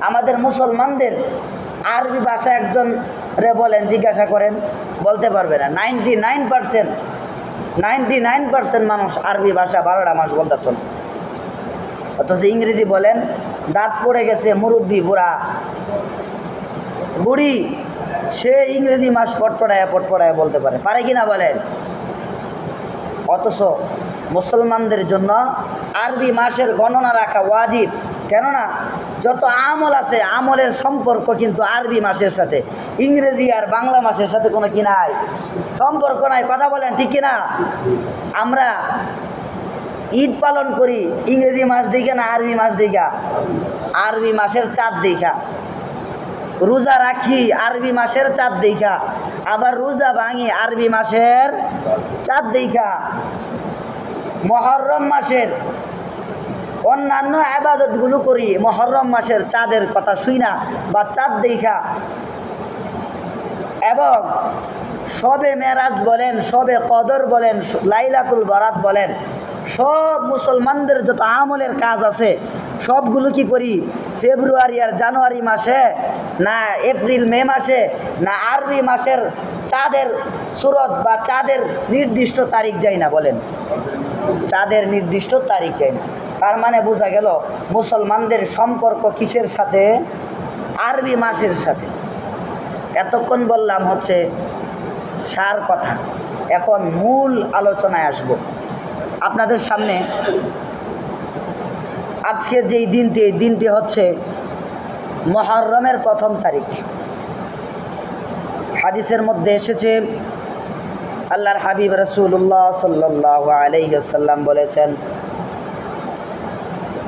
আমাদের মুসলমানদের আরবি ভাষা একজন রে বলেন, জিজ্ঞাসা করেন, বলতে পারবে না। 99% মানুষ আরবি ভাষা 12টা মাস বলতে পারত না। অথচ ইংরেজি বলেন, দাঁত পড়ে গেছে মুরব্বী বুড়া বুড়ি, সে ইংরেজি মাস পটপড়ায় বলতে পারে কি না বলেন? অথচ মুসলমানদের জন্য আরবি মাসের গণনা রাখা ওয়াজিব। কেননা যত আমল আছে, আমলের সম্পর্ক কিন্তু আরবি মাসের সাথে, ইংরেজি আর বাংলা মাসের সাথে কোনো কি নাই, সম্পর্ক নাই। কথা বলেন ঠিক কিনা? আমরা ঈদ পালন করি ইংরেজি মাস দিকে না আরবি মাস দিকা? আরবি মাসের চাঁদ দেখা। রোজা রাখি আরবি মাসের চাঁদ দেখা, আবার রোজা ভাঙি আরবি মাসের চাঁদ দেখা। মুহররম মাসের অন্যান্য ইবাদতগুলো করি মুহররম মাসের চাঁদের কথা শুই না বা চাঁদ দেখা। এবং শবে মেরাজ বলেন, শবে কদর বলেন, লাইলাতুল বারাত বলেন, সব মুসলমানদের যত আমলের কাজ আছে সবগুলো কি করি ফেব্রুয়ারি আর জানুয়ারি মাসে, না এপ্রিল মে মাসে, না আরবি মাসের চাঁদের সুরত বা চাঁদের নির্দিষ্ট তারিখ যায় না? বলেন, চাঁদের নির্দিষ্ট তারিখ যায় না। তার মানে বোঝা গেল মুসলমানদের সম্পর্ক কিসের সাথে? আরবি মাসের সাথে। এতক্ষণ বললাম হচ্ছে সার কথা, এখন মূল আলোচনায় আসব। আপনাদের সামনে আজকের যেই দিনটি, এই দিনটি হচ্ছে মুহররমের 1ম তারিখ। হাদিসের মধ্যে এসেছে, আল্লাহর হাবিব রাসূলুল্লাহ সাল্লাল্লাহু আলাইহি ওয়াসাল্লাম বলেছেন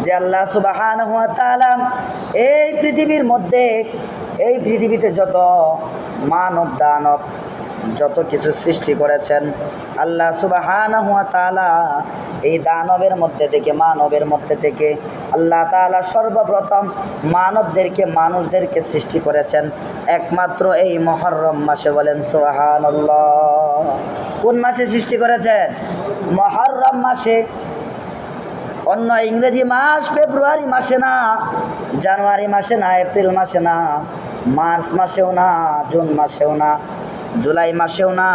যে আল্লাহ সুবহানাহু ওয়া তাআলা এই পৃথিবীর মধ্যে, এই পৃথিবীতে যত মানব দানব যত কিছু সৃষ্টি করেছেন, আল্লাহ সুবহানাহু ওয়া তাআলা এই দানবের মধ্যে থেকে, মানবের মধ্যে থেকে আল্লাহ তাআলা সর্বপ্রথম মানুষদেরকে সৃষ্টি করেছেন একমাত্র এই মুহররম মাসে। বলেন সুবহানাল্লাহ। কোন মাসে সৃষ্টি করেছেন? মুহররম মাসে। অন্য ইংরেজি মাস ফেব্রুয়ারি মাসে না, জানুয়ারি মাসে না, এপ্রিল মাসে না, মার্চ মাসেও না, জুন মাসেও না, জুলাই মাসেও না।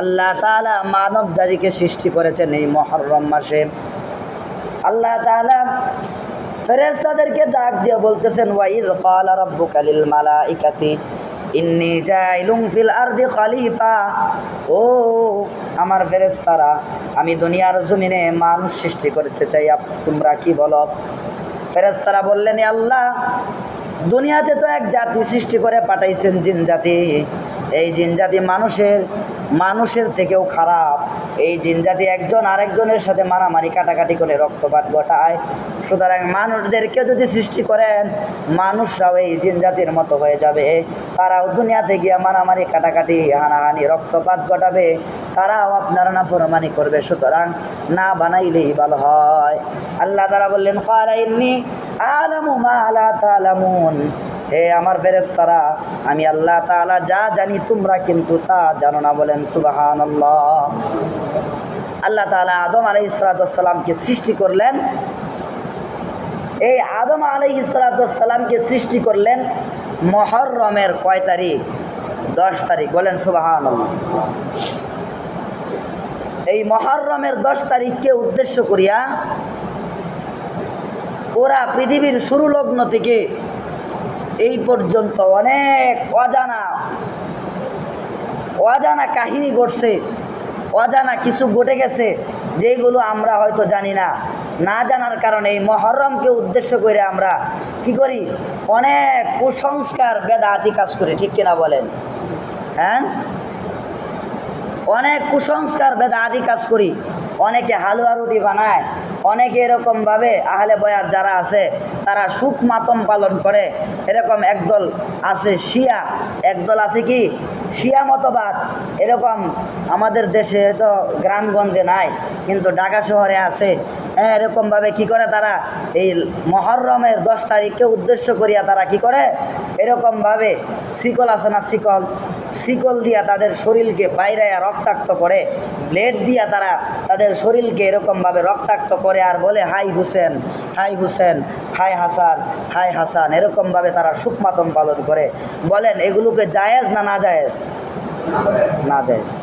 আল্লাহ তাআলা মানব জাতিকে সৃষ্টি করেছেন এই মুহররম মাসে। আল্লাহ তাআলা ফেরেশতাদেরকে ডাক দিয়ে বলতেছেন, ওয়াইদ ক্বালা রাব্বুকা লিল মালাইকাতি ইন্নী জাইলুন ফিল আরদি খলিফা। ও আমার ফেরেশতারা, আমি দুনিয়ার জমিনে মানুষ সৃষ্টি করতে চাই, তোমরা কি বলো? ফেরেশতারা বললেন, আল্লাহ দুনিয়াতে তো এক জাতি সৃষ্টি করে পাঠাইছেন, জিন জাতি। এই জিন জাতি মানুষের থেকেও খারাপ। এই জিন জাতি একজন আরেকজনের সাথে মারামারি কাটাকাটি করে রক্তপাত ঘটায়। সুতরাং মানুষদেরকে যদি সৃষ্টি করেন, মানুষরাও এই জিন জাতির মতো হয়ে যাবে। তারাও দুনিয়াতে গিয়ে মারামারি কাটাকাটি হানাহানি রক্তপাত ঘটাবে, তারাও আপনার নাফরমানি করবে। সুতরাং না বানাইলেই ভালো হয়। আল্লাহ তাআলা বললেন, ক্বালা ইন্নী আ'লামু মা লা তা'লামুন। হে আমার ফেরেশতারা, আমি আল্লাহ তাআলা যা জানি তোমরা কিন্তু তা জানো না। বলেন সুবহানাল্লাহ। আল্লাহ তাআলা আদম আলাইহিস সালামকে সৃষ্টি করলেন। এই আদম আলাইহিস সালামকে সৃষ্টি করলেন মুহররমের কয় তারিখ? 10 তারিখ। বলেন সুবহানাল্লাহ। এই মুহররমের 10 তারিখকে উদ্দেশ্য করিয়া ওরা পৃথিবীর শুরু লগ্ন থেকে এই পর্যন্ত অনেক অজানা কাহিনী ঘটছে, অজানা কিছু ঘটে গেছে, যেগুলো আমরা হয়তো জানি না। না জানার কারণে এই মুহররমকে উদ্দেশ্য করে আমরা কি করি? অনেক কুসংস্কার বেদাতি কাজ করি। ঠিক কিনা বলেন? হ্যাঁ, অনেক কুসংস্কার বেদাতি কাজ করি। অনেকে হালুয়া রুটি বানায়, অনেকে এরকমভাবে আহলে বয়াত যারা আছে তারা সুখ মাতম পালন করে। এরকম একদল আছে শিয়া, একদল আছে কি শিয়া মতবাদ। এরকম আমাদের দেশে তো গ্রামগঞ্জে নাই, কিন্তু ঢাকা শহরে আছে। এরকমভাবে কি করে তারা এই মহরমের 10 তারিখকে উদ্দেশ্য করিয়া তারা কি করে এরকমভাবে শিকল আছে না, শিকল দিয়া তাদের শরীরকে বাইরাইয়া রক্তাক্ত করে, ব্লেড দিয়া তারা তাদের শরীরকে এরকমভাবে রক্তাক্ত করে আর বলে হাই হুসেন, হাই হুসেন, হাই হাসান, হাই হাসান, এরকমভাবে তারা শোক মাতম পালন করে। বলেন এগুলোকে জায়েজ না না জায়েজ? না জায়েজ।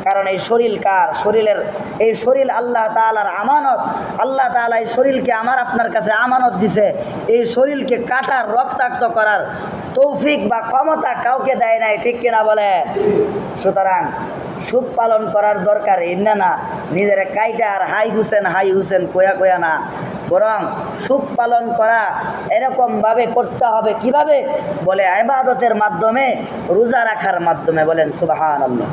কারণ এই শরীর কার? শরীরের এই শরীর আল্লাহ তাআলার আমানত। আল্লাহ তাআলা এই শরীরকে আমার আপনার কাছে আমানত দিছে। এই শরীরকে কাটার, রক্তাক্ত করার তৌফিক বা ক্ষমতা কাউকে দেয় নাই, ঠিক কিনা বলে? সুতরাং সুখ পালন করার দরকার এমনি না নিজের কাইটা আর হাই হুসেন কোয়া না, বরং সুখ পালন করা এরকমভাবে করতে হবে। কিভাবে? বলে ইবাদতের মাধ্যমে, রোজা রাখার মাধ্যমে। বলেন সুবহানাল্লাহ।